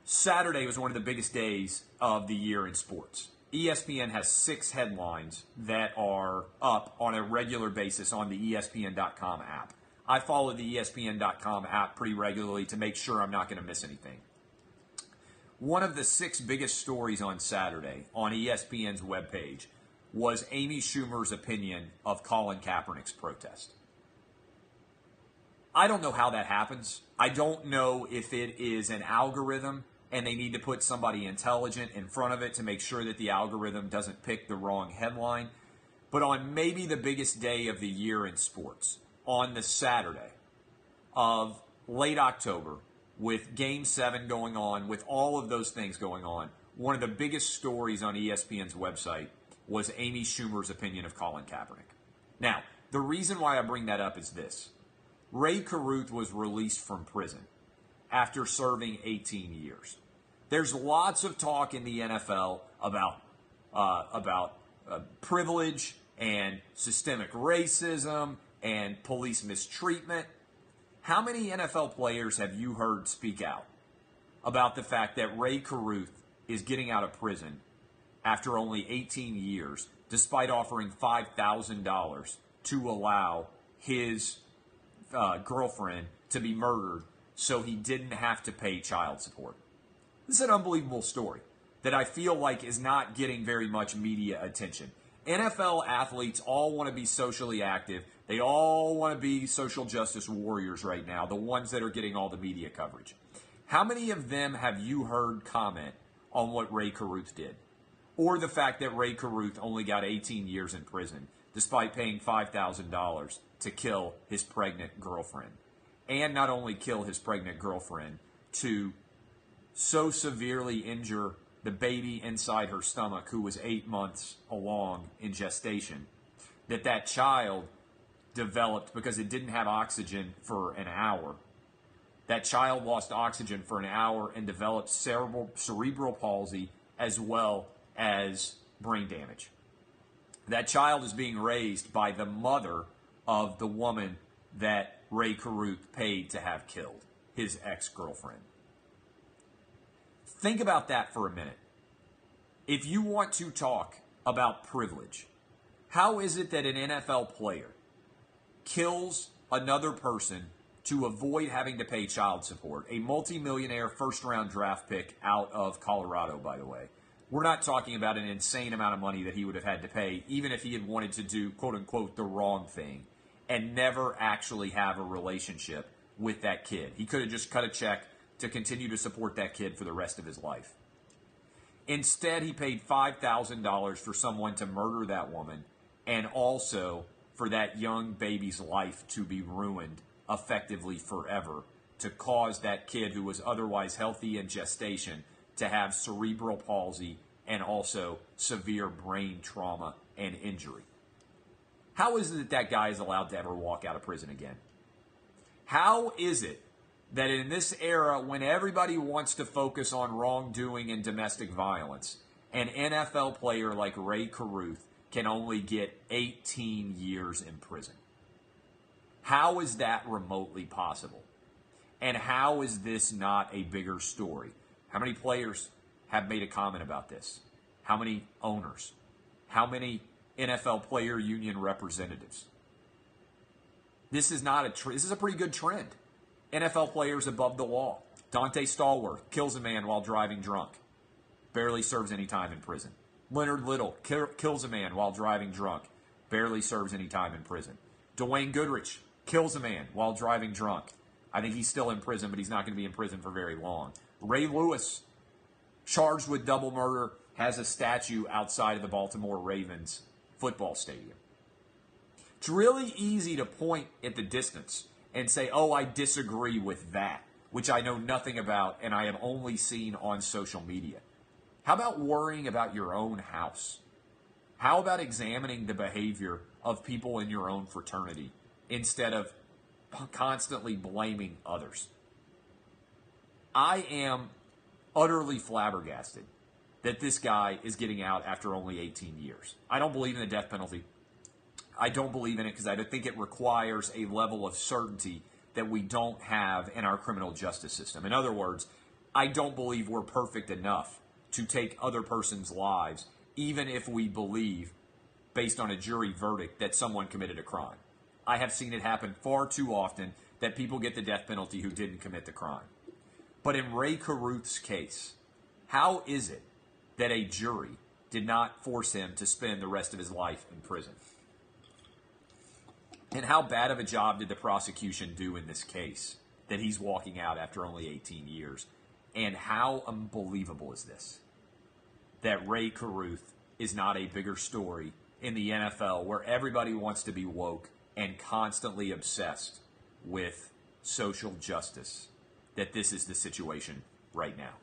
Saturday was one of the biggest days of the year in sports. ESPN has 6 headlines that are up on a regular basis on the ESPN.com app. I follow the ESPN.com app pretty regularly to make sure I'm not going to miss anything. One of the 6 biggest stories on Saturday on ESPN's webpage was Amy Schumer's opinion of Colin Kaepernick's protest. I don't know how that happens. I don't know if it is an algorithm and they need to put somebody intelligent in front of it to make sure that the algorithm doesn't pick the wrong headline. But on maybe the biggest day of the year in sports, on the Saturday of late October, with Game 7 going on, with all of those things going on, one of the biggest stories on ESPN's website was Amy Schumer's opinion of Colin Kaepernick. Now, the reason why I bring that up is this. Rae Carruth was released from prison after serving 18 years. There's lots of talk in the NFL about privilege and systemic racism and police mistreatment. How many NFL players have you heard speak out about the fact that Rae Carruth is getting out of prison after only 18 years, despite offering $5,000 to allow his girlfriend to be murdered so he didn't have to pay child support? This is an unbelievable story that I feel like is not getting very much media attention. NFL athletes all want to be socially active. They all want to be social justice warriors right now, the ones that are getting all the media coverage. How many of them have you heard comment on what Rae Carruth did? Or the fact that Rae Carruth only got 18 years in prison, despite paying $5,000 to kill his pregnant girlfriend. And not only kill his pregnant girlfriend, to so severely injure the baby inside her stomach, who was 8 months along in gestation, that child developed, because it didn't have oxygen for an hour. That child lost oxygen for an hour and developed cerebral palsy as well as brain damage. That child is being raised by the mother of the woman that Rae Carruth paid to have killed, his ex-girlfriend. Think about that for a minute. If you want to talk about privilege, how is it that an NFL player kills another person to avoid having to pay child support? A multimillionaire first-round draft pick out of Colorado, by the way. We're not talking about an insane amount of money that he would have had to pay, even if he had wanted to do, quote-unquote, the wrong thing and never actually have a relationship with that kid. He could have just cut a check to continue to support that kid for the rest of his life. Instead, he paid $5,000 for someone to murder that woman and also for that young baby's life to be ruined effectively forever, to cause that kid who was otherwise healthy in gestation to have cerebral palsy and also severe brain trauma and injury. How is it that that guy is allowed to ever walk out of prison again? How is it that in this era, when everybody wants to focus on wrongdoing and domestic violence, an NFL player like Rae Carruth can only get 18 years in prison? How is that remotely possible? And how is this not a bigger story? How many players have made a comment about this? How many owners? How many NFL player union representatives? This is not a this is a pretty good trend. NFL players above the law. Dante Stallworth kills a man while driving drunk. Barely serves any time in prison. Leonard Little kills a man while driving drunk. Barely serves any time in prison. Dwayne Goodrich kills a man while driving drunk. I think he's still in prison, but he's not going to be in prison for very long. Ray Lewis, charged with double murder, has a statue outside of the Baltimore Ravens football stadium. It's really easy to point at the distance and say, oh, I disagree with that, which I know nothing about and I have only seen on social media. How about worrying about your own house? How about examining the behavior of people in your own fraternity instead of constantly blaming others? I am utterly flabbergasted that this guy is getting out after only 18 years. I don't believe in the death penalty. I don't believe in it because I think it requires a level of certainty that we don't have in our criminal justice system. In other words, I don't believe we're perfect enough to take other person's lives, even if we believe, based on a jury verdict, that someone committed a crime. I have seen it happen far too often that people get the death penalty who didn't commit the crime. But in Rae Carruth's case, how is it that a jury did not force him to spend the rest of his life in prison? And how bad of a job did the prosecution do in this case that he's walking out after only 18 years? And how unbelievable is this? That Rae Carruth is not a bigger story in the NFL, where everybody wants to be woke and constantly obsessed with social justice, that this is the situation right now.